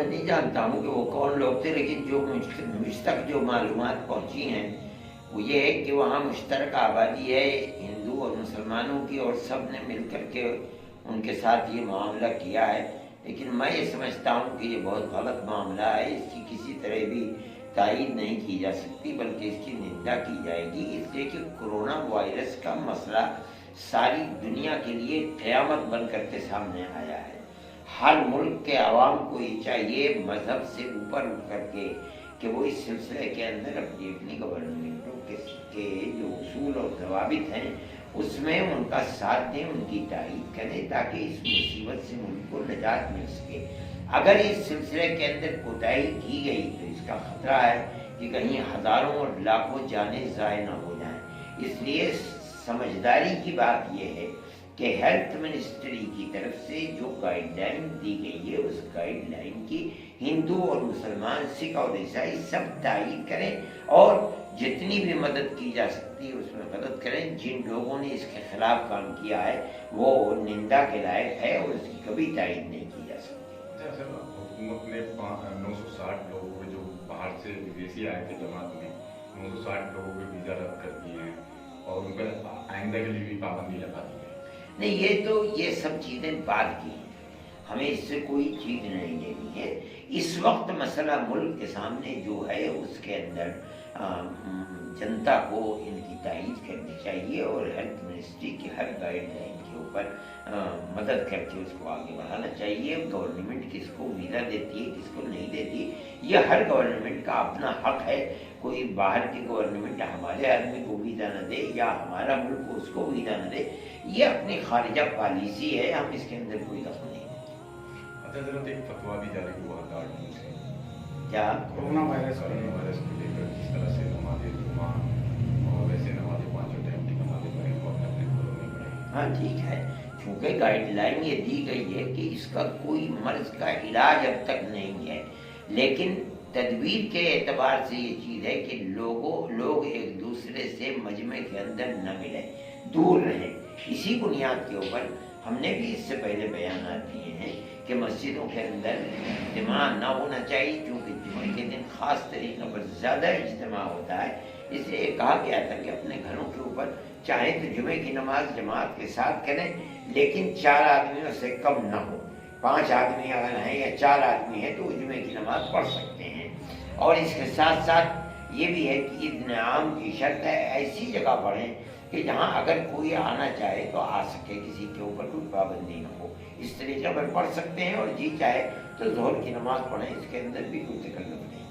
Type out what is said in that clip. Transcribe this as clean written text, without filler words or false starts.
मैं नहीं जानता हूँ कि वो कौन लोग थे, लेकिन जो मुझ तक जो मालूमात पहुँची हैं वो ये है कि वहाँ मुश्तरक आबादी है हिंदू और मुसलमानों की, और सब ने मिल कर के उनके साथ ये मामला किया है। लेकिन मैं ये समझता हूँ कि ये बहुत गलत मामला है, इसकी किसी तरह भी तायीद नहीं की जा सकती, बल्कि इसकी निंदा की जाएगी, इसलिए कि कोरोना वायरस का मसला सारी दुनिया के लिए क़यामत बन करके सामने आया है। हर मुल्क के आवाम को ये चाहिए मजहब से ऊपर उठ करके कि वो इस सिलसिले के अंदर अपनी अपनी गवर्नमेंटों के जो उसूल और ज़वाबित हैं उसमें उनका साथ दें, उनकी तारीफ करें, ताकि इस मुसीबत से मुल्क को निजात मिल सके। अगर इस सिलसिले के अंदर कोताही की गई तो इसका खतरा है कि कहीं हज़ारों और लाखों जानें ज़ाय न हो जाएं। इसलिए समझदारी की बात यह है कि हेल्थ मिनिस्ट्री की तरफ से जो गाइडलाइन दी गई है उस गाइडलाइन की हिंदू और मुसलमान, सिख और ईसाई सब तायीद करें और जितनी भी मदद की जा सकती है उसमें मदद करें। जिन लोगों ने इसके खिलाफ काम किया है वो निंदा के लायक है और उसकी कभी तायीद नहीं की जा सकती। सर, हुकूमत ने 960 लोगों को जो बाहर से विदेशी आए थे जमात में, 960 लोगों के वीज़ा रद्द कर दिए हैं और उन पर आइंदा के लिए भी पाबंदी लगा दी है। नहीं, ये सब चीज़ें बाद की हैं, हमें इससे कोई चीज़ नहीं लेनी है। इस वक्त मसला मुल्क के सामने जो है उसके अंदर जनता को इनकी तायीद करनी चाहिए और हेल्थ मिनिस्ट्री की हर गाइडलाइन के ऊपर मदद करके उसको आगे बढ़ाना चाहिए। गवर्नमेंट किसको वीज़ा देती है किसको नहीं देती, ये हर गवर्नमेंट का अपना हक है। कोई बाहर की गवर्नमेंट हमारे आदमी को वीज़ा न दे या हमारा मुल्क उसको वीज़ा न दे, ये अपनी खारिजा पॉलिसी है, हम इसके अंदर कोई दखल नहीं देते। अच्छा जरा, एक फतवा भी जारी हुआ गार्ड से क्या कोरोना वायरस को लेकर किस तरह से नमाज़े जुमा और वैसे नमाज़े पाँचों टाइम की नमाज़ें पढ़ें और अपने घरों में पढ़ें? हाँ ठीक है, चूँकि गाइडलाइन ये दी गई है कि इसका कोई मर्ज का इलाज अब तक नहीं है, लेकिन तदबीर के एतबार से ये चीज़ है कि लोग एक दूसरे से मजमे के अंदर न मिलें, दूर रहें। इसी बुनियाद के ऊपर हमने भी इससे पहले बयान दिए हैं कि मस्जिदों के अंदर इज्तिमा ना होना चाहिए, क्योंकि जुमे के दिन ख़ास तरीक़ों पर ज़्यादा इज्तिमा होता है। इसलिए कहा गया था कि अपने घरों के ऊपर चाहे तो जुमे की नमाज जमात के साथ करें, लेकिन 4 आदमियों से कम ना हो। 5 आदमी अगर हैं या 4 आदमी हैं तो जुमे की नमाज पढ़ सकते हैं। और इसके साथ साथ ये भी है कि ईद आम की शर्त है ऐसी जगह पढ़ें कि जहाँ अगर कोई आना चाहे तो आ सके, किसी के ऊपर कोई पाबंदी न हो। इस तरीके पर पढ़ सकते हैं और जी चाहे तो ज़ोहर की नमाज़ पढ़ें, इसके अंदर भी कोई तकल्लुफ़ नहीं।